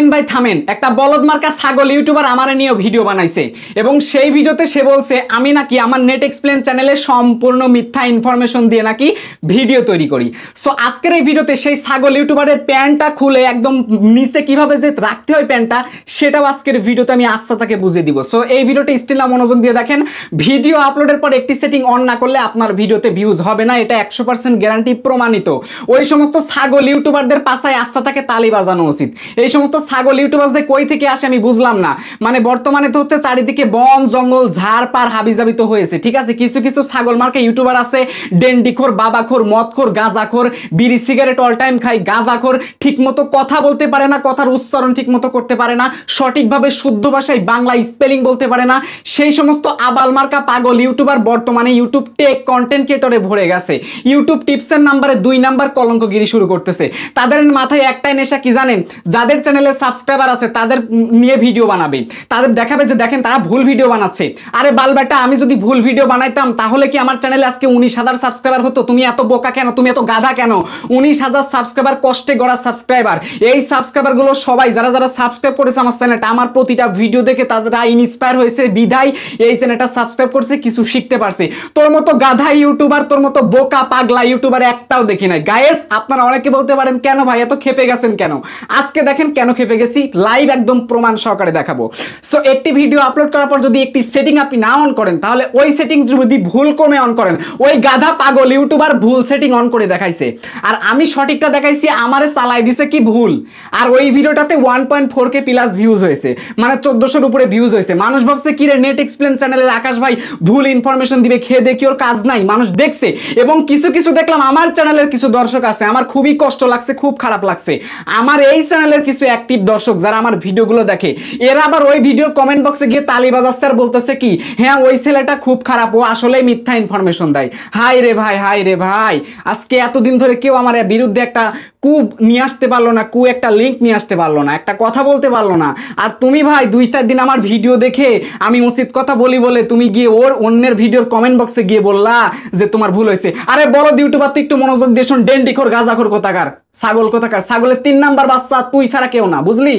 থামেন ভাই থামেন, একটা বলদ মার্কা ছাগল ইউটিউবার আমারে নিয়ে ভিডিও বানাইছে এবং সেই ভিডিওতে সে বলছে আমি নাকি আমার নেট এক্সপ্লেন চ্যানেলে সম্পূর্ণ মিথ্যা ইনফরমেশন দিয়ে নাকি ভিডিও তৈরি করি। সো আজকের এই ভিডিওতে সেই ছাগল ইউটিউবারের প্যান্টটা খুলে একদম নিচে কিভাবে যে রাখতে হয় প্যান্টটা সেটাও আজকের ভিডিওতে আমি আস্থা তাকে বুঝিয়ে দিব। সো এই ভিডিওটা স্টিল না মনোযোগ দিয়ে দেখেন। ভিডিও আপলোডের পর একটি সেটিং অন না করলে আপনার ভিডিওতে ভিউজ হবে না, এটা 100% গ্যারান্টি প্রমাণিত। ওই সমস্ত ছাগল ইউটিউবারদের পাশায় আস্থা তাকে তালি বাজানো উচিত। এই সমস্ত ছাগল ইউটিউবারদের কই থেকে আসে আমি বুঝলাম না। মানে বর্তমানে তো হচ্ছে চারিদিকে বন জঙ্গল ঝাড় পার হাবিজাবি তো হয়েছে, ঠিক আছে। কিছু কিছু ছাগল মার্কা ইউটিউবার আছে ডেন্ডিখোর বাবাখোর মদখোর গাঁজাখোর বিড়ি সিগারেট অল টাইম খাই গাঁজাখোর, ঠিক মতো কথা বলতে পারে না, কথার উচ্চারণ ঠিক মতো করতে পারে না, সঠিকভাবে শুদ্ধ ভাষায় বাংলা স্পেলিং বলতে পারে না। সেই সমস্ত আবাল মার্কা পাগল ইউটিউবার বর্তমানে ইউটিউব টেক কন্টেন্ট ক্রিয়েটরে ভরে গেছে। ইউটিউব টিপসের নাম্বারে 2 নাম্বার কলঙ্কগিরি শুরু করতেছে। তাদের মাথায় একটাই নেশা কি জানেন? যাদের চ্যানেলে সাবস্ক্রাইবার আছে তাদের নিয়ে ভিডিও বানাবে, তাদের দেখাবে যে দেখেন তারা ভুল ভিডিও বানাচ্ছে। আরে বালবেটা, আমি যদি ভুল ভিডিও বানাইতাম তাহলে কি আমার চ্যানেলে আজকে 19,000 সাবস্ক্রাইবার হতো? তুমি এত বোকা কেন? তুমি এত গাধা কেন? 19,000 সাবস্ক্রাইবার কষ্টে গড়া সাবস্ক্রাইবার। এই সাবস্ক্রাইবার গুলো সবাই যারা যারা সাবস্ক্রাইব করেছে আমার চ্যানেলটা, আমার প্রতিটা ভিডিও দেখে তারা ইন্সপায়ার হয়েছে বিধায় এই চ্যানেলটা সাবস্ক্রাইব করছে, কিছু শিখতে পারছে। তোর মতো গাধা ইউটিউবার, তোর মতো বোকা পাগলা ইউটিউবার একটাও দেখি নাই। গায়েস, আপনারা অনেকে বলতে পারেন কেন ভাই এত ক্ষেপে গেছেন কেন? আজকে দেখেন কেন ক্ষেপে গেছি, লাইভ একদম প্রমাণ সহকারে দেখাবো। সো একটি ভিডিও আপলোড করার পর যদি একটি সেটিং আপনি না অন করেন, তাহলে ওই সেটিং যদি ভুল ক্রমে অন করেন, ওই গাধা পাগল ইউটিউবার ভুল সেটিং অন করে দেখাইছে আর আমি সঠিকটা দেখাইছি, আমারে চালাই দিছে কি ভুল। আর ওই ভিডিওটাতে 1.4K প্লাস ভিউজ হয়েছে, মানে 1400-র উপরে ভিউজ হয়েছে। মানুষ ভাবছে কি রে নেট এক্সপ্লেন চ্যানেলের আকাশ ভাই ভুল ইনফরমেশন দিবে, খেয়ে দেখি ওর কাজ নাই। মানুষ দেখছে এবং কিছু কিছু দেখলাম আমার চ্যানেলের কিছু দর্শক আছে, আমার খুবই কষ্ট লাগছে, খুব খারাপ লাগছে। আমার এই চ্যানেলের কিছু অ্যাক্টিভ দর্শক যারা আমার ভিডিওগুলো দেখে, এরা আবার ওই ভিডিওর কমেন্ট বক্সে গিয়ে তালি বাজাচ্ছে আর বলতেছে কি হ্যাঁ ওই ছেলেটা খুব খারাপ, ও আসলেই মিথ্যা ইনফরমেশন দেয়। হাই রে ভাই, হাই রে ভাই, আজকে এতদিন ধরে কেউ আমার বিরুদ্ধে একটা কু নিয়ে আসতে পারলো না, একটা লিঙ্ক নিয়ে আসতে পারলো না, একটা কথা বলতে পারলো না। আর তুমি ভাই 2-4 দিন আমার ভিডিও দেখে আমি উচিত কথা বলি বলে তুমি গিয়ে অন্যের ভিডিওর কমেন্ট বক্সে গিয়ে বললা যে তোমার ভুল হয়েছে। আরে বড় ইউটিউবার তুই একটু মনোযোগ দিয়ে শোন, ডেন্ডিখোর গাঁজাখোর কোথাকার ছাগল কোথাকার, ছাগলের 3 নাম্বার বাচ্চা তুই ছাড়া কেউ না, বুঝলি?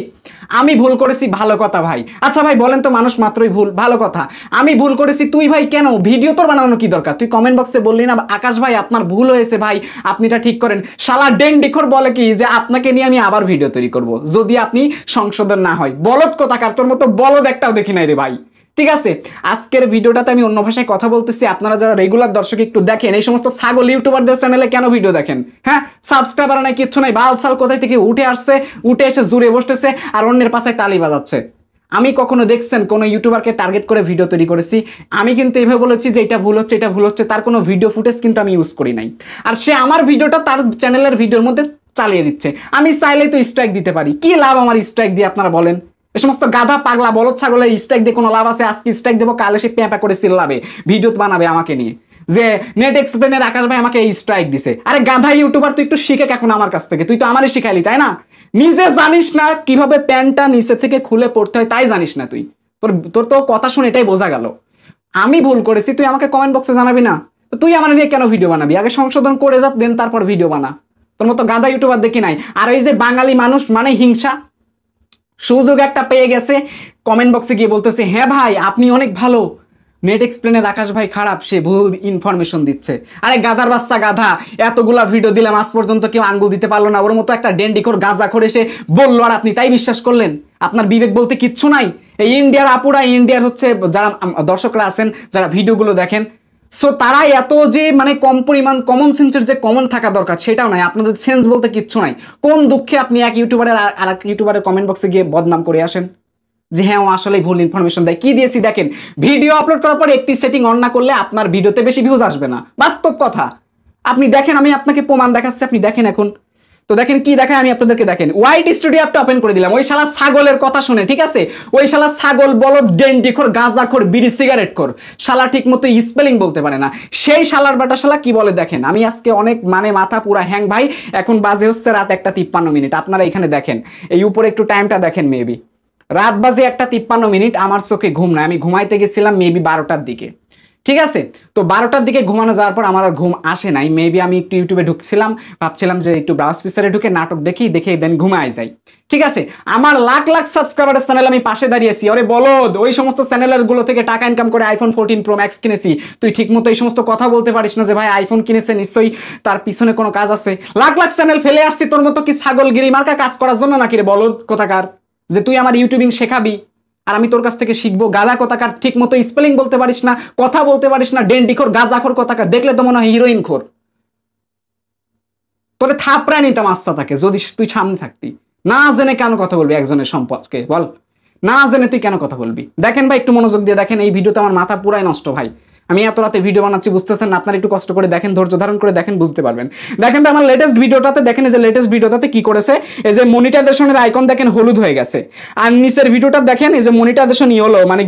আমি ভুল করেছি, ভালো কথা ভাই। আচ্ছা ভাই বলেন তো, মানুষ মাত্রই ভুল, ভালো কথা। আমি ভুল করেছি, তুই ভাই কেন ভিডিও তোর বানানো কি দরকার? তুই কমেন্ট বক্সে বললি না আকাশ ভাই আপনার ভুল হয়েছে ভাই, আপনি এটা ঠিক করেন। শালা ডেন্ডিখোর বলে কি যে আপনাকে নিয়ে আমি আবার ভিডিও তৈরি করব যদি আপনি সংশোধন না হয়। বলদ কোথাকার, তোর মতো বলদ একটাও দেখি নাই রে ভাই। ঠিক আছে, আজকের ভিডিওটাতে আমি অন্য ভাষায় কথা বলতেছি। আপনারা যারা রেগুলার দর্শক একটু দেখেন, এই সমস্ত ছাগল ইউটিউবারদের চ্যানেলে কেন ভিডিও দেখেন? হ্যাঁ, সাবস্ক্রাইবার নাই, কিচ্ছু নাই, বালসাল কোথায় থেকে উঠে আসছে, উঠে এসে জুড়ে বসতেছে আর অন্যের পাশে তালি বাজাচ্ছে। আমি কখনো দেখছেন কোনো ইউটিউবারকে টার্গেট করে ভিডিও তৈরি করেছি? আমি কিন্তু এভাবে বলেছি যে এটা ভুল হচ্ছে, এটা ভুল হচ্ছে, তার কোনো ভিডিও ফুটেজ কিন্তু আমি ইউজ করি নাই। আর সে আমার ভিডিওটা তার চ্যানেলের ভিডিওর মধ্যে চালিয়ে দিচ্ছে। আমি চাইলেই তো স্ট্রাইক দিতে পারি, কি লাভ আমার স্ট্রাইক দিয়ে আপনারা বলেন? এই সমস্ত গাধা পাগলা বলদ ছাগলের স্ট্রাইক দিয়ে কোনো লাভ আছে? আজকে স্ট্রাইক দেবো, কালে সে প্যাঁপা করে চিল্লাবে, ভিডিও বানাবে আমাকে নিয়ে যে নেট এক্সপ্লেনের আকাশ ভাই আমাকে এই স্ট্রাইক দিছে। আরে গাধা ইউটিউবার তুই একটু শিখে এখন আমার কাছ থেকে, তুই তো আমারই শিখাইলি তাই না? নিজে জানিস না কিভাবে প্যান্টটা নিচে থেকে খুলে পড়তে হয়, তাই জানিস না তুই। তোর তো কথা শুনে এটাই বোঝা গেল। আমি ভুল করেছি, তুই আমাকে কমেন্ট বক্সে জানাবি না? তুই আমার নিয়ে কেন ভিডিও বানাবি? আগে সংশোধন করে যা, দেন তারপর ভিডিও বানা। তোর মতো গাধা ইউটিউবার দেখি নাই। আর এই যে বাঙালি মানুষ মানে হিংসা, সুযোগ একটা পেয়ে গেছে, কমেন্ট বক্সে গিয়ে বলতেছে হ্যাঁ ভাই আপনি অনেক ভালো, নেট এক্সপ্লেনের আকাশ ভাই খারাপ, সে ভুল ইনফরমেশন দিচ্ছে। আরে গাধার বাচ্চা গাধা, এতগুলা ভিডিও দিলাম আজ পর্যন্ত কেউ আঙ্গুল দিতে পারলো না, ওর মতো একটা ডেন্ডিখোর গাঁজাখোর এসে বললো আর আপনি তাই বিশ্বাস করলেন? আপনার বিবেক বলতে কিচ্ছু নাই? এই ইন্ডিয়ার আপুরা, ইন্ডিয়ার হচ্ছে যারা দর্শকরা আছেন যারা ভিডিওগুলো দেখেন, সো তারাই এত যে মানে কম পরিমাণ কমন সেন্সের যে কমন থাকা দরকার সেটাও নাই। আপনাদের সেন্স বলতে কিচ্ছু নাই। কোন দুঃখে আপনি এক ইউটিউবারের আর এক ইউটিউবারের কমেন্ট বক্সে গিয়ে বদনাম করে আসেন যে হ্যাঁ ও আসলেই ভুল ইনফরমেশন দেয়? কি দিয়েছি দেখেন, ভিডিও আপলোড করার পর একটি সেটিং অন না করলে আপনার ভিডিওতে বেশি ভিউজ আসবে না, বাস্তব কথা। আপনি দেখেন, আমি আপনাকে প্রমাণ দেখাচ্ছি, আপনি দেখেন এখন। তো দেখেন কি দেখায় আমি আপনাদেরকে, দেখেন ওয়াইড স্টুডিও অ্যাপটা ওপেন করে দিলাম ওই শালা ছাগলের কথা শুনে, ঠিক আছে? ওই শালা ছাগল বলদ ডেন্ডিখোর গাঁজাখোর বিড়ি সিগারেট খোর শালা ঠিক মতো স্পেলিং বলতে পারে না। সেই শালার বাটা শালা কি বলে দেখেন। আমি আজকে অনেক মানে মাথা পুরা হ্যাং ভাই। এখন বাজে হচ্ছে রাত 1:53। আপনারা এখানে দেখেন, এই উপরে একটু টাইমটা দেখেন, মেবি রাত বাজে 1:53। আমার চোখে ঘুম নাই, আমি ঘুমাইতে গেছিলাম মেবি 12টার দিকে। ঠিক আছে। তো 12টার দিকে ঘুমানো যাওয়ার পর আমার আর ঘুম আসে নাই, মেবি আমি একটু ইউটিউবে ঢুকছিলাম, ভাবছিলাম যে একটু ব্রাউজ পিকচারে ঢুকে নাটক দেখি, দেখে দেন ঘুমায় যাই। ঠিক আছে, আমার লাখ লাখ সাবস্ক্রাইবারের চ্যানেল আমি পাশে দাঁড়িয়েছি, আরে বলদ ওই সমস্ত চ্যানেলের গুলো থেকে টাকা ইনকাম করে আইফোন 14 প্রো ম্যাক্স কিনেছি, তুই ঠিক মতো এই সমস্ত কথা বলতে পারিস না যে ভাই আইফোন কিনেছে নিশ্চয়ই তার পিছনে কোনো কাজ আছে। লাখ লাখ চ্যানেল ফেলে আসছি তোর মতো কি ছাগলগিরি মার্কা কাজ করার জন্য নাকি রে বলদ কোথাকার, যে তুই আমার ইউটিউবিং শেখাবি আর আমি তোর কাছ থেকে শিখবো? গাধা কোথাকার, ঠিক মতো স্পেলিং বলতে পারিস না, কথা বলতে পারিস না, ডেন্ডিখোর গাজাখোর কোথাকার, দেখলে তো মনে হয় হিরোইন খোর। তোরে থাপড়ায় নিতাম আচ্ছা তাকে যদি তুই সামনে থাকতি। না জেনে কেন কথা বলবি একজনের সম্পর্কে বল, না জেনে তুই কেন কথা বলবি? দেখেন ভাই একটু মনোযোগ দিয়ে দেখেন, এই ভিডিওতে আমার মাথা পুরাই নষ্ট ভাই, আমি এত রাতে ভিডিও বানাচ্ছি বুঝতেছেন না, আপনারা একটু কষ্ট করে দেখেন, ধৈর্য ধারণ করে দেখেন, বুঝতে পারবেন। দেখেন ভাই আমার লেটেস্ট ভিডিওটাতে দেখেন, এই যে লেটেস্ট ভিডিওটাতে কি করেছে, এই যে মনিটাইজেশনের আইকন দেখেন হলুদ হয়ে গেছে, আর নিচের ভিডিওটা দেখেন এই যে মনিটাইজেশন ইয়েলো মানে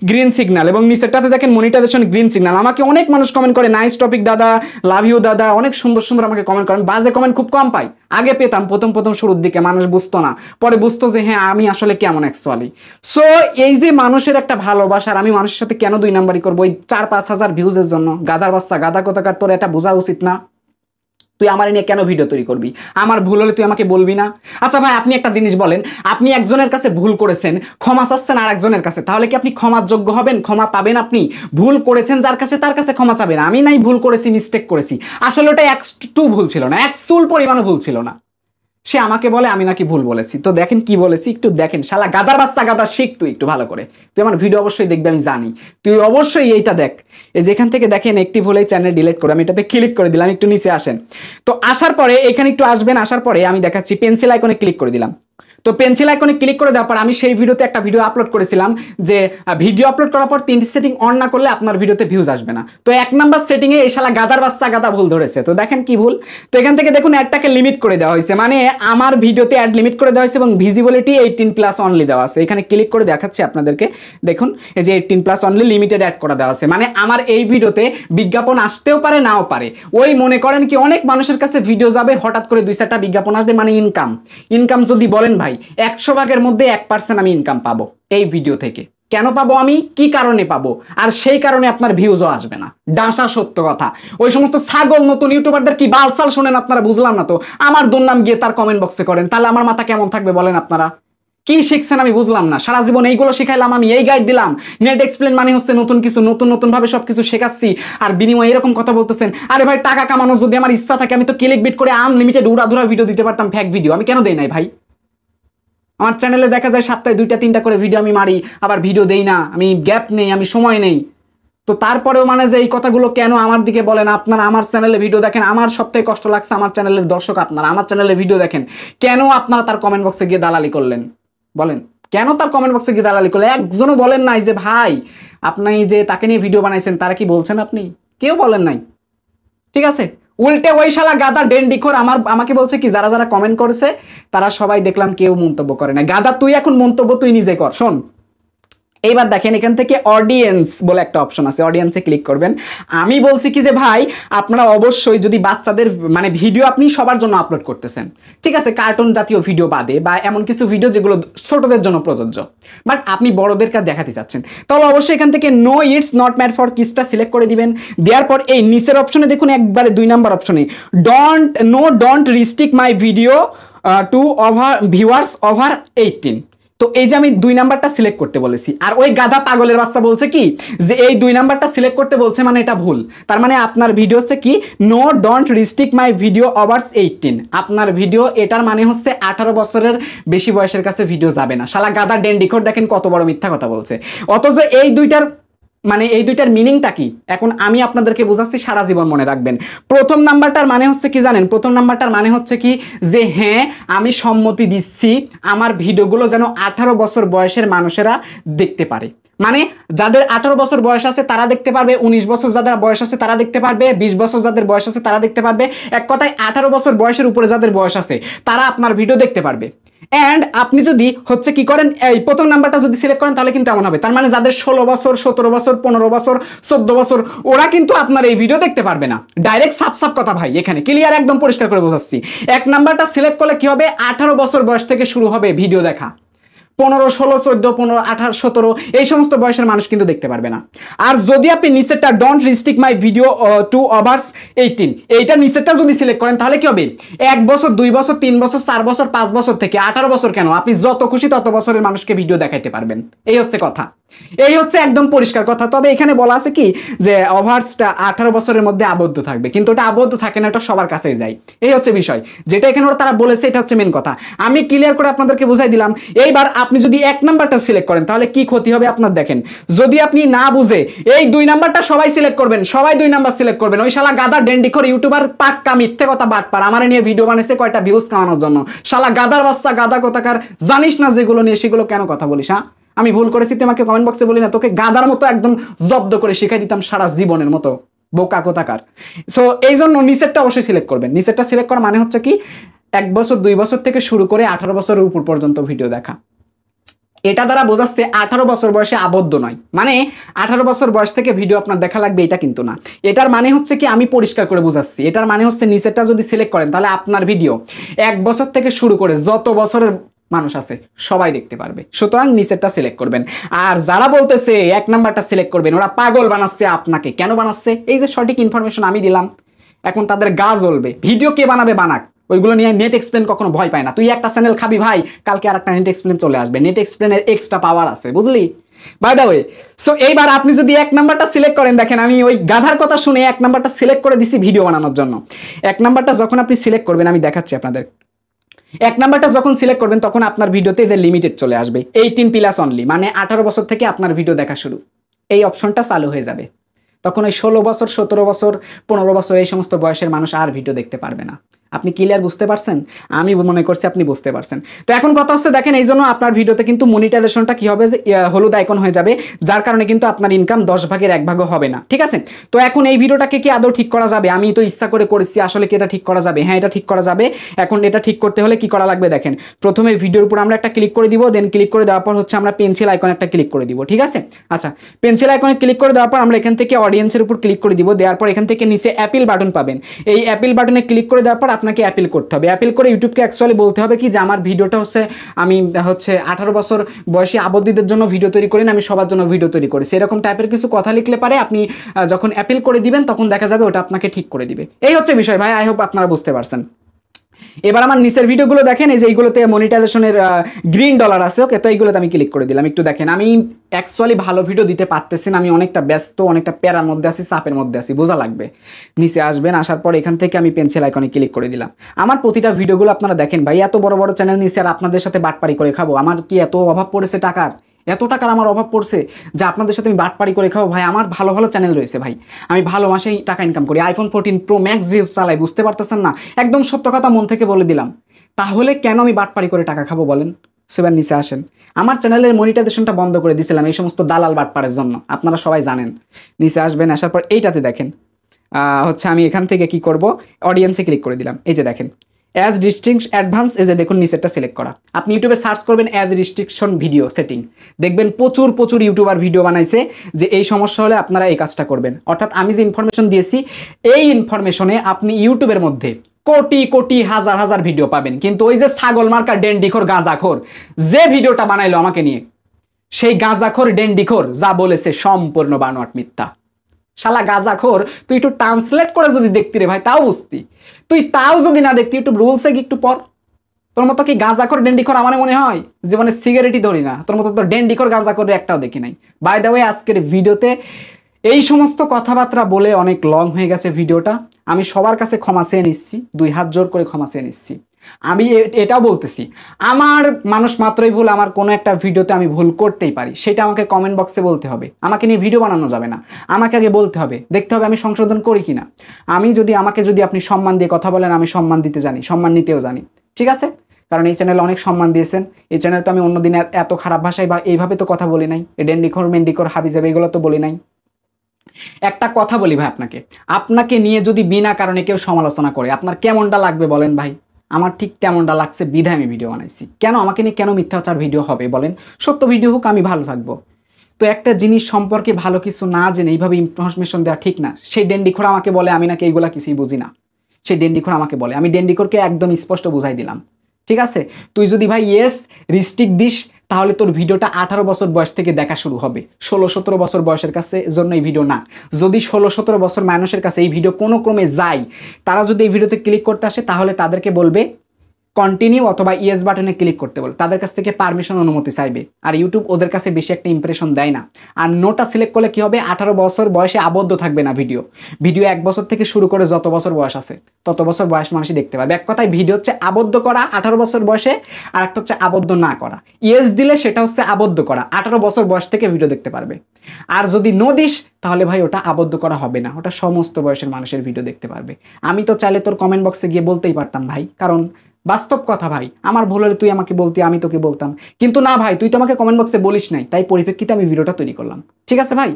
গ্রিন সিগন্যাল, এবং নিচেরটাতে দেখেন মনিটাইজেশন গ্রিন সিগন্যাল। আমাকে অনেক মানুষ কমেন্ট করে নাইস টপিক দাদা, লাভ ইউ দাদা, অনেক সুন্দর সুন্দর আমাকে কমেন্ট করেন, বাজে কমেন্ট খুব কম পাই। আগে পেতাম প্রথম শুরুর দিকে, মানুষ বুঝতো না, পরে বুঝতো যে হ্যাঁ আমি আসলে কেমন অ্যাকচুয়ালি। সো এই যে মানুষের একটা ভালোবাসার, আমি মানুষের সাথে কেন 2 নাম্বারই করবো ওই 4-5 হাজার ভিউজের জন্য? গাধার বাচ্চা, গাধা কোথাকার, তোর এটা বোঝা উচিত না? তুই আমার নিয়ে কেন ভিডিও তৈরি করবি? আমার ভুল হলে তুই আমাকে বলবি না? আচ্ছা ভাই আপনি একটা জিনিস বলেন, আপনি একজনের কাছে ভুল করেছেন, ক্ষমা চাচ্ছেন আর একজনের কাছে, তাহলে কি আপনি ক্ষমার যোগ্য হবেন? ক্ষমা পাবেন আপনি? ভুল করেছেন যার কাছে, তার কাছে ক্ষমা চাবেন। আমি নাই ভুল করেছি, মিস্টেক করেছি, আসলে ওটা একটু ভুল ছিল না, এক চুল পরিমাণও ভুল ছিল না, সে আমাকে বলে আমি নাকি ভুল বলেছি। তো দেখেন কি বলেছি একটু দেখেন, শালা গাদার বাস্তা গাদা, শিখ তুই একটু ভালো করে, তুই আমার ভিডিও অবশ্যই দেখবি আমি জানি, তুই অবশ্যই এইটা দেখ, এই যেখান থেকে দেখেন একটি ভুলেই চ্যানেল ডিলিট করে, আমি এটাতে ক্লিক করে দিলাম, একটু নিচে আসেন। তো আসার পরে এখানে একটু আসবেন, আসার পরে আমি দেখাচ্ছি পেন্সিল আইকনে ক্লিক করে দিলাম। তো পেন্সিল আইকনে ক্লিক করে দেওয়ার পর আমি সেই ভিডিওতে একটা ভিডিও আপলোড করেছিলাম যে ভিডিও আপলোড করার পর 3টি সেটিং অন না করলে আপনার ভিডিওতে ভিউজ আসবে না। তো 1 নাম্বার সেটিং এ এই শালা গাদার বাচ্চা গাদা ভুল ধরেছে। তো দেখেন কি ভুল, তো এখান থেকে দেখুন অ্যাডটাকে লিমিট করে দেওয়া হয়েছে, মানে আমার ভিডিওতে অ্যাড লিমিট করে দেওয়া হয়েছে এবং ভিজিবিলিটি 18+ অনলি দেওয়া আছে। এখানে ক্লিক করে দেখাচ্ছি আপনাদেরকে, দেখুন এই যে 18+ অনলি লিমিটেড অ্যাড করা দেওয়া আছে, মানে আমার এই ভিডিওতে বিজ্ঞাপন আসতেও পারে নাও পারে। ওই মনে করেন কি অনেক মানুষের কাছে ভিডিও যাবে, হঠাৎ করে 2-4টা বিজ্ঞাপন আসবে, মানে ইনকাম যদি বলেন ভাই 100 ভাগের মধ্যে 1% আমি ইনকাম পাবো এই ভিডিও থেকে। কেন পাবো আমি, কি কারণে পাবো, আর সেই কারণে আপনার ভিউজও আসবে না, ডাঁসা সত্য কথা। ওই সমস্ত ছাগল নতুন ইউটিউবারদের কি বালসাল শোনেন আপনারা, বুঝলাম না তো, আমার দুর্নাম গিয়ে তার কমেন্ট বক্সে করেন, তাহলে আমার মাথা কেমন থাকবে বলেন আপনারা? কি শিখছেন আমি বুঝলাম না, সারা জীবন এইগুলো শিখাইলাম আমি, এই গাইড দিলাম, নেট এক্সপ্লেন মানে হচ্ছে নতুন কিছু, নতুন ভাবে সবকিছু শেখাচ্ছি, আর বিনিময়ে এরকম কথা বলতেছেন। আরে ভাই টাকা কামানোর যদি আমার ইচ্ছা থাকে আমি তো ক্লিক বিট করে আনলিমিটেড উড়াধুরা ভিডিও দিতে পারতাম, ফেক ভিডিও, আমি কেন দেই নাই ভাই? আমার চ্যানেলে দেখা যায় সপ্তাহে 2-3টা করে ভিডিও আমি মারি, আবার ভিডিও দেই না, আমি গ্যাপ নেই, আমি সময় নেই। তো তারপরেও মানে যে এই কথাগুলো কেন আমার দিকে বলেন? আপনারা আমার চ্যানেলে ভিডিও দেখেন, আমার সবথেকে কষ্ট লাগছে আমার চ্যানেলের দর্শক, আপনারা আমার চ্যানেলে ভিডিও দেখেন, কেন আপনারা তার কমেন্ট বক্সে গিয়ে দালালি করলেন বলেন? কেন তার কমেন্ট বক্সে গিয়ে দালালি করলেন? একজনও বলেন নাই যে ভাই আপনি যে তাকে নিয়ে ভিডিও বানাইছেন তারা কি বলছেন আপনি? কেউ বলেন নাই, ঠিক আছে। উল্টে ওই শালা গাদা ডেন্ডিখোর আমাকে বলছে কি, যারা কমেন্ট করেছে তারা সবাই দেখলাম কেউ মন্তব্য করে না। গাদা তুই এখন মন্তব্য তুই নিজে কর। শোন এইবার দেখেন এখান থেকে অডিয়েন্স বলে একটা অপশন আছে, অডিয়েন্সে ক্লিক করবেন। আমি বলছি কি যে ভাই আপনারা অবশ্যই যদি বাচ্চাদের মানে ভিডিও আপনি সবার জন্য আপলোড করতেছেন, ঠিক আছে, কার্টুন জাতীয় ভিডিও বাদে বা এমন কিছু ভিডিও যেগুলো ছোটদের জন্য প্রযোজ্য, বাট আপনি বড়দেরকে দেখাতে চাচ্ছেন, তাহলে অবশ্যই এখান থেকে no it's not made for কিডসটা সিলেক্ট করে দিবেন। দেওয়ার পর এই নিচের অপশনে দেখুন একবারে 2 নাম্বার অপশনে don't restrict my video to viewers over 18। তো এই যে আমি 2 নাম্বারটা সিলেক্ট করতে বলেছি, আর ওই গাধা পাগলের বাচ্চা বলছে কি যে এই 2 নাম্বারটা সিলেক্ট করতে বলছে, মানে এটা ভুল। তার মানে আপনার ভিডিও হচ্ছে কি don't restrict my video over 18, আপনার ভিডিও এটার মানে হচ্ছে 18 বছরের বেশি বয়সের কাছে ভিডিও যাবে না। শালা গাধা ডেন্ডিখোর দেখেন কত বড় মিথ্যা কথা বলছে। অথচ এই দুইটার মিনিংটা কি এখন আমি আপনাদেরকে বোঝাচ্ছি, সারা জীবন মনে রাখবেন। প্রথম নাম্বারটার মানে হচ্ছে কি জানেন? প্রথম নাম্বারটার মানে হচ্ছে কি যে হ্যাঁ আমি সম্মতি দিচ্ছি আমার ভিডিওগুলো যেন 18 বছর বয়সের মানুষেরা দেখতে পারে, মানে যাদের 18 বছর বয়স আছে তারা দেখতে পারবে, 19 বছর যাদের বয়স আছে তারা দেখতে পারবে, 20 বছর যাদের বয়স আছে তারা দেখতে পারবে, এক কথায় 18 বছর বয়সের উপরে যাদের বয়স আছে তারা আপনার ভিডিও দেখতে পারবে। এন্ড আপনি যদি হচ্ছে কি করেন, এই প্রথম নাম্বারটা যদি সিলেক্ট করেন তাহলে কিন্তু এমন হবে, তার মানে যাদের 16 বছর 17 বছর 15 বছর 14 বছর ওরা কিন্তু আপনার এই ভিডিও দেখতে পারবে না। ডাইরেক্ট সাপ কথা ভাই, এখানে ক্লিয়ার একদম পরিষ্কার করে বোঝাচ্ছি। 1 নাম্বারটা সিলেক্ট করলে কি হবে, 18 বছর বয়স থেকে শুরু হবে ভিডিও দেখা, 15, 16, 14, 15, 18, 17 এই সমস্ত বয়সের মানুষ কিন্তু দেখতে পারবে না। আর যদি আপনি নিচেরটা don't restrict my video to overs 18 এইটা নিচেরটা যদি সিলেক্ট করেন তাহলে কি হবে, 1 বছর 2 বছর 3 বছর 4 বছর 5 বছর থেকে 18 বছর কেন, আপনি যত খুশি তত বছরের মানুষকে ভিডিও দেখাইতে পারবেন। এই হচ্ছে কথা, এই হচ্ছে একদম পরিষ্কার কথা। তবে এখানে বলা আছে কি যে ওভার্সটা 18 বছরের মধ্যে আবদ্ধ থাকবে, কিন্তু ওটা আবদ্ধ থাকে না, ওটা সবার কাছেই যায়। এই হচ্ছে বিষয়, যেটা এখানে ওরা তারা বলেছে, এটা হচ্ছে মেন কথা। আমি ক্লিয়ার করে আপনাদেরকে বুঝাই দিলাম। এইবার আপনি যদি 1 নাম্বারটা সিলেক্ট করেন তাহলে কি ক্ষতি হবে আপনার দেখেন। যদি আপনি না বুঝে এই 2 নাম্বারটা সবাই সিলেক্ট করবেন, সবাই 2 নাম্বার সিলেক্ট করবেন, ওই শালা গাদা ডেন্ডিখোর ইউটিউবার পাক্কা মিথ্যে কথা বাটপার আমারে নিয়ে ভিডিও বানাইছে কয়টা ভিউজ কামানোর জন্য। শালা গাদার বাচ্চা গাদা কোথাকার, জানিস না যেগুলো নিয়ে সেগুলো কেন কথা বলিস? হ্যাঁ, আমি ভুল করেছি তোমাকে কমেন্ট বক্সে বলি না, তোকে গাদার মতো একদম জব্দ করে শিখাই দিতাম সারা জীবনের মতো, বোকা কোথাকার। সো এই জন্য নিচেরটা অবশ্যই সিলেক্ট করবেন। নিচেরটা সিলেক্ট করা মানে হচ্ছে কি 1 বছর 2 বছর থেকে শুরু করে 18 বছরের উপর পর্যন্ত ভিডিও দেখা। এটা দ্বারা বোঝাচ্ছে 18 বছর বয়সে আবদ্ধ নয়, মানে 18 বছর বয়স থেকে ভিডিও আপনার দেখা লাগবে এটা কিন্তু না। এটার মানে হচ্ছে কি, আমি পরিষ্কার করে বোঝাচ্ছি, এটার মানে হচ্ছে নিচেরটা যদি সিলেক্ট করেন তাহলে আপনার ভিডিও 1 বছর থেকে শুরু করে যত বছরের মানুষ আছে সবাই দেখতে পারবে। সুতরাং নিচেরটা সিলেক্ট করবেন। আর যারা বলতেছে 1 নাম্বারটা সিলেক্ট করবেন, ওরা পাগল বানাচ্ছে আপনাকে। কেন বানাচ্ছে? এই যে সঠিক ইনফরমেশন আমি দিলাম, এখন তাদের গা জ্বলবে। ভিডিও কে বানাবে বানাক, ওইগুলো নিয়ে নেট এক্সপ্লেন কখনো ভয় পায় না। তুই একটা চ্যানেল খাবি ভাই, কালকে আর একটা নেট এক্সপ্লেন চলে আসবে। নেট এক্সপ্লেনের এক্সট্রা পাওয়ার আছে, বুঝলি? বাই দ্য ওয়ে, সো এইবার আপনি যদি 1 নাম্বারটা সিলেক্ট করেন, দেখেন আমি ওই গাধার কথা শুনে 1 নাম্বারটা সিলেক্ট করে দিছি ভিডিও বানানোর জন্য। 1 নাম্বারটা যখন আপনি সিলেক্ট করবেন, আমি দেখাচ্ছি আপনাদের। 1 নাম্বারটা যখন সিলেক্ট করবেন তখন আপনার ভিডিওতে এদের লিমিটেড চলে আসবে, 18+ অনলি, মানে 18 বছর থেকে আপনার ভিডিও দেখা শুরু। এই অপশনটা চালু হয়ে যাবে। তখন ওই 16 বছর 17 বছর 15 বছর এই সমস্ত বয়সের মানুষ আর ভিডিও দেখতে পারবে না। আপনি ক্লিয়ার বুঝতে পারছেন? আমি মনে করছি আপনি বুঝতে পারছেন। তো এখন কথা হচ্ছে দেখেন, এই জন্য আপনার ভিডিওতে কিন্তু মনিটাইজেশনটা কি হবে, যে হলুদ আইকন হয়ে যাবে, যার কারণে কিন্তু আপনার ইনকাম 10 ভাগের 1 ভাগও হবে না। ঠিক আছে? তো এখন এই ভিডিওটাকে কি আদৌ ঠিক করা যাবে? আমি তো ইচ্ছা করে করেছি, আসলে কি এটা ঠিক করা যাবে? হ্যাঁ, এটা ঠিক করা যাবে। এখন এটা ঠিক করতে হলে কি করা লাগবে দেখেন, প্রথমে ভিডিওর উপর আমরা একটা ক্লিক করে দিব, দেন ক্লিক করে দেওয়ার পর হচ্ছে আমরা পেন্সিল আইকন একটা ক্লিক করে দিব। ঠিক আছে? আচ্ছা, পেন্সিল আইকনে ক্লিক করে দেওয়ার পর আমরা এখান থেকে অডিয়েন্সের উপর ক্লিক করে দিব। দেওয়ার পর এখান থেকে নিচে অ্যাপিল বাটন পাবেন। এই অ্যাপিল বাটনে ক্লিক করে দেওয়ার পর আপনাকে অ্যাপিল করতে হবে। অ্যাপিল করে ইউটিউবকে অ্যাকচুয়ালি বলতে হবে কি যে আমার ভিডিওটা হচ্ছে, আমি হচ্ছে 18 বছর বয়সী আবদ্ধদের জন্য ভিডিও তৈরি করি না, আমি সবার জন্য ভিডিও তৈরি করি, সেরকম টাইপের কিছু কথা লিখলে পারে আপনি যখন অ্যাপিল করে দিবেন তখন দেখা যাবে ওটা আপনাকে ঠিক করে দিবে। এই হচ্ছে বিষয় ভাই, আই হোপ আপনারা বুঝতে পারছেন। এবার আমার নিচের ভিডিওগুলো দেখেন, এই যে এইগুলোতে মনিটাইজেশনের গ্রিন ডলার আছে, ওকে, তো এইগুলোতে আমি ক্লিক করে দিলাম। একটু দেখেন, আমি অ্যাকচুয়ালি ভালো ভিডিও দিতে পারতেছি না, আমি অনেকটা ব্যস্ত, অনেকটা প্যারার মধ্যে আছি, চাপের মধ্যে আছি, বোঝা লাগবে। নিচে আসবেন, আসার পর এখান থেকে আমি পেন্সিল আইকনে ক্লিক করে দিলাম। আমার প্রতিটা ভিডিওগুলো আপনারা দেখেন ভাই, এত বড় বড় চ্যানেল নিচে আর আপনাদের সাথে বাটপারি করে খাবো? আমার কি এত অভাব পড়েছে টাকার? এত টাকার আমার অভাব পড়ছে যে আপনাদের সাথে আমি বাটপারি করে খাবো? ভাই আমার ভালো ভালো চ্যানেল রয়েছে ভাই, আমি ভালো মাসেই টাকা ইনকাম করি, iPhone 14 Pro Max যে চালাই, বুঝতে পারতেছেন না? একদম সত্য কথা মন থেকে বলে দিলাম। তাহলে কেন আমি বাটপারি করে টাকা খাবো বলেন? সেবার নিচে আসেন। আমার চ্যানেলের মনিটাইজেশনটা বন্ধ করে দিয়েছিলাম এই সমস্ত দালাল বাটপারের জন্য, আপনারা সবাই জানেন। নিচে আসবেন, আসার পর এইটাতে দেখেন হচ্ছে আমি এখান থেকে কি করব, অডিয়েন্সে ক্লিক করে দিলাম। এই যে দেখেন অ্যাজ রিস্ট্রিকশন অ্যাডভান্স, এই যে দেখুন নিচেরটা সিলেক্ট করা। আপনি ইউটিউবে সার্চ করবেন অ্যাজ রিস্ট্রিকশন ভিডিও সেটিং, দেখবেন প্রচুর প্রচুর ইউটিউবার ভিডিও বানাইছে যে এই সমস্যা হলে আপনারা এই কাজটা করবেন। অর্থাৎ আমি যে ইনফরমেশন দিয়েছি এই ইনফরমেশনে আপনি ইউটিউবের মধ্যে কোটি কোটি হাজার হাজার ভিডিও পাবেন, কিন্তু ওই যে ছাগল মার্কা ডেন্ডিখোর গাঁজাখোর যে ভিডিওটা বানাইলো আমাকে নিয়ে, সেই গাঁজাখোর ডেন্ডিখোর যা বলেছে সম্পূর্ণ বানোয়াট মিথ্যা। শালা গাঁজাখোর, তুই একটু ট্রান্সলেট করে যদি দেখতি রে ভাই তাও বুঝতি, তুই তাও যদি না দেখতি একটু রুলসে একটু পর। তোর মতো কি গাঁজাখোর ডেন্ডিখোর আমার মনে হয় জীবনে সিগারেটই ধরি না, তোর মতো তো ডেন্ডিখোর গাঁজাখোর একটাও দেখি নাই। বাই দ্য ওয়ে, আজকের ভিডিওতে এই সমস্ত কথাবার্তা বলে অনেক লং হয়ে গেছে ভিডিওটা, আমি সবার কাছে ক্ষমা চেয়ে নিচ্ছি, 2 হাত জোর করে ক্ষমা চেয়ে নিচ্ছি। আমি এটাও বলতেছি, আমার মানুষ মাত্রই ভুল, আমার কোনো একটা ভিডিওতে আমি ভুল করতেই পারি, সেটা আমাকে কমেন্ট বক্সে বলতে হবে। আমাকে নিয়ে ভিডিও বানানো যাবে না, আমাকে আগে বলতে হবে, দেখতে হবে আমি সংশোধন করি কিনা। আমাকে যদি আপনি সম্মান দিয়ে কথা বলেন, আমি সম্মান দিতে জানি, সম্মান নিতেও জানি, ঠিক আছে? কারণ এই চ্যানেলে অনেক সম্মান দিয়েছেন। এই চ্যানেল তো আমি অন্যদিন এত খারাপ ভাষায় বা এইভাবে তো কথা বলি নাই, ডেন্ডিখোর মেন্ডিখোর হাবিজাবি এগুলো তো বলি নাই। একটা কথা বলি ভাই, আপনাকে নিয়ে যদি বিনা কারণে কেউ সমালোচনা করে আপনার কেমনটা লাগবে বলেন ভাই? আমার ঠিক তেমনটা লাগছে, বিধায় আমি ভিডিও বানাইছি। কেন আমাকে নিয়ে কেন মিথ্যাচার ভিডিও হবে বলেন? সত্য ভিডিও হোক, আমি ভালো থাকবো। তো একটা জিনিস সম্পর্কে ভালো কিছু না জেনে এইভাবে ইনফরমেশন দেওয়া ঠিক না। সেই ডেন্ডিখোর আমাকে বলে আমি নাকি এইগুলা কিছুই বুঝি না, সেই ডেন্ডিখোর আমাকে বলে, আমি ডেন্ডিখোরকে একদম স্পষ্ট বুঝাই দিলাম, ঠিক আছে? তুই যদি ভাই ইয়েস রিস্ট্রিক্ট দিস তাহলে তোর ভিডিওটা 18 বছর বয়স থেকে দেখা শুরু হবে। 16-17 বছর বয়সের কাছে জন্য এই ভিডিও না। যদি 16-17 বছর মানুষের কাছে এই ভিডিও কোনো ক্রমে যায়, তারা যদি এই ভিডিওতে ক্লিক করতে আসে, তাহলে তাদেরকে বলবে কন্টিনিউ অথবা ইয়েস বাটনে ক্লিক করতে বল, তাদের কাছ থেকে পারমিশন অনুমতি চাইবে। আর ইউটিউব ওদের কাছে বেশি একটা ইমপ্রেশন দেয় না। আর নোটা সিলেক্ট করলে কি হবে, 18 বছর বয়সে আবদ্ধ থাকবে না ভিডিও। 1 বছর থেকে শুরু করে যত বছর বয়স আছে তত বছর বয়স মানুষই দেখতে পাবে। এক কথায় ভিডিও হচ্ছে আবদ্ধ করা 18 বছর বয়সে, আর একটা হচ্ছে আবদ্ধ না করা। ইয়েস দিলে সেটা হচ্ছে আবদ্ধ করা, 18 বছর বয়স থেকে ভিডিও দেখতে পারবে। আর যদি নো দিস, তাহলে ভাই ওটা আবদ্ধ করা হবে না, ওটা সমস্ত বয়সের মানুষের ভিডিও দেখতে পারবে। আমি তো চাইলে তোর কমেন্ট বক্সে গিয়ে বলতেই পারতাম ভাই, কারণ বাস্তব কথা ভাই, আমার ভুল হলে তুই আমাকে বলতি, আমি তোকে বলতাম। কিন্তু না ভাই, তুই তো আমাকে কমেন্ট বক্সে বলিস নাই, তাই পরিপ্রেক্ষিতে আমি ভিডিওটা তৈরি করলাম। ঠিক আছে ভাই,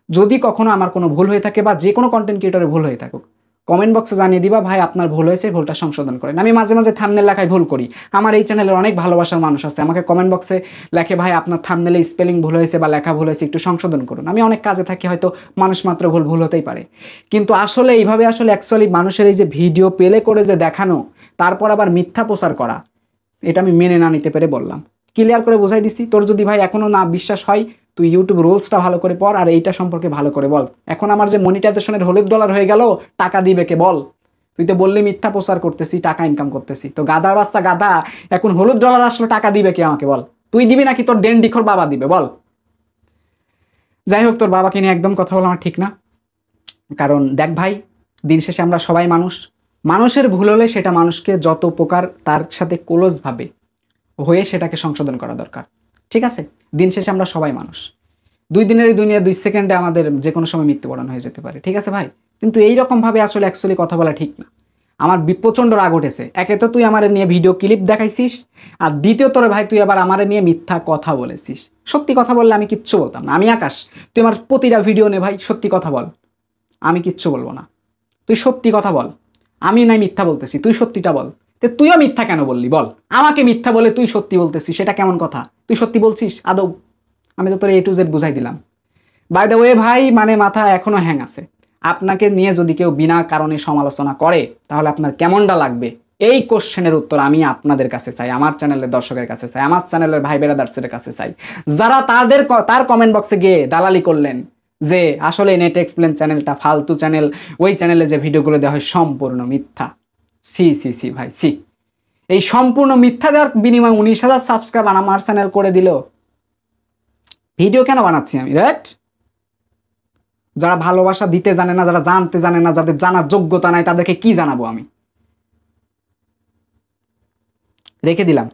যদি কখনো আমার কোনো ভুল হয়ে থাকে বা যে কোনো কন্টেন্ট ক্রিয়েটরের ভুল হয়ে থাকুক, কমেন্ট বক্সে জানিয়ে দিবা ভাই আপনার ভুল হয়েছে, ভুলটা সংশোধন করেন। আমি মাঝে মাঝে থাম্বনেল লেখায় ভুল করি, আমার এই চ্যানেলের অনেক ভালোবাসার মানুষ আছে, আমাকে কমেন্ট বক্সে লেখে ভাই আপনার থাম্বনেলে স্পেলিং ভুল হয়েছে বা লেখা ভুল হয়েছে, একটু সংশোধন করুন। আমি অনেক কাজে থাকি, হয়তো মানুষ মাত্র ভুল হতেই পারে, কিন্তু আসলে এইভাবে আসলে অ্যাকচুয়ালি মানুষের এই যে ভিডিও প্লে করে যে দেখানো, তারপর আবার মিথ্যা প্রচার করা, এটা আমি মেনে না নিতে পেরে বললাম। ক্লিয়ার করে বোঝাই দিচ্ছি। তোর যদি ভাই এখনো না বিশ্বাস হয়, তুই ইউটিউব রুলসটা ভালো করে পড় আর এইটা সম্পর্কে ভালো করে বল। এখন আমার যে মনিটাইজেশনের হলুদ ডলার হয়ে গেল, টাকা দিবে কে বল? তুই তো বললি মিথ্যা প্রচার করতেছি, টাকা ইনকাম করতেছি, তো গাদা বাচ্চা গাদা, এখন হলুদ ডলার আসলে টাকা দিবে কে আমাকে বল? তুই দিবি নাকি তোর ডেন্ডিখোর বাবা দিবে বল? যাই হোক, তোর বাবাকে নিয়ে একদম কথা বলা আমার ঠিক না, কারণ দেখ ভাই, দিন শেষে আমরা সবাই মানুষ। মানুষের ভুল হলে সেটা মানুষকে যত প্রকার তার সাথে ক্লোজভাবে হয়ে সেটাকে সংশোধন করা দরকার। ঠিক আছে, দিন শেষে আমরা সবাই মানুষ। 2 দিনের এই দুনিয়া 2 সেকেন্ডে আমাদের যে কোনো সময় মৃত্যুবরণ হয়ে যেতে পারে। ঠিক আছে ভাই, কিন্তু এইরকমভাবে আসলে অ্যাকচুয়ালি কথা বলা ঠিক না। আমার প্রচণ্ড রাগ উঠেছে। একে তো তুই আমার নিয়ে ভিডিও ক্লিপ দেখাইছিস, আর দ্বিতীয় তোরে ভাই তুই আবার আমার নিয়ে মিথ্যা কথা বলেছিস। সত্যি কথা বললে আমি কিচ্ছু বলতাম না। আমি আকাশ, তুই আমার প্রতিটা ভিডিও নে ভাই, সত্যি কথা বল, আমি কিচ্ছু বলবো না। তুই সত্যি কথা বল, আমি নাই মিথ্যা বলতেছি, তুই সত্যিটা বল। তো তুইও মিথ্যা কেন বললি বল? আমাকে মিথ্যা বলে তুই সত্যি বলতেছিস, সেটা কেমন কথা? তুই সত্যি বলছিস আদৌ? আমি তো তোর A to Z বুঝাই দিলাম। বাই দ্য ওয়ে ভাই, মানে মাথা এখনো হ্যাং আছে। আপনাকে নিয়ে যদি কেউ বিনা কারণে সমালোচনা করে, তাহলে আপনার কেমনটা লাগবে? এই কোশ্চেনের উত্তর আমি আপনাদের কাছে চাই, আমার চ্যানেলের দর্শকের কাছে চাই, আমার চ্যানেলের ভাই বেরাদার্সের কাছে চাই, যারা তার কমেন্ট বক্সে গিয়ে দালালি করলেন যে আসলে নেট এক্সপ্লেন চ্যানেলটা ফালতু চ্যানেল, ওই চ্যানেলে যে ভিডিওগুলো দেওয়া হয় সম্পূর্ণ মিথ্যা। সি সি সি ভাই সি, এই সম্পূর্ণ মিথ্যা দেওয়ার বিনিময়ে 19,000 সাবস্ক্রাইব আমার চ্যানেল করে দিল। ভিডিও কেন বানাচ্ছি আমি? দ্যাট যারা ভালোবাসা দিতে জানে না, যারা জানতে জানে না, যাদের জানার যোগ্যতা নাই, তাদেরকে কি জানাবো আমি? রেখে দিলাম।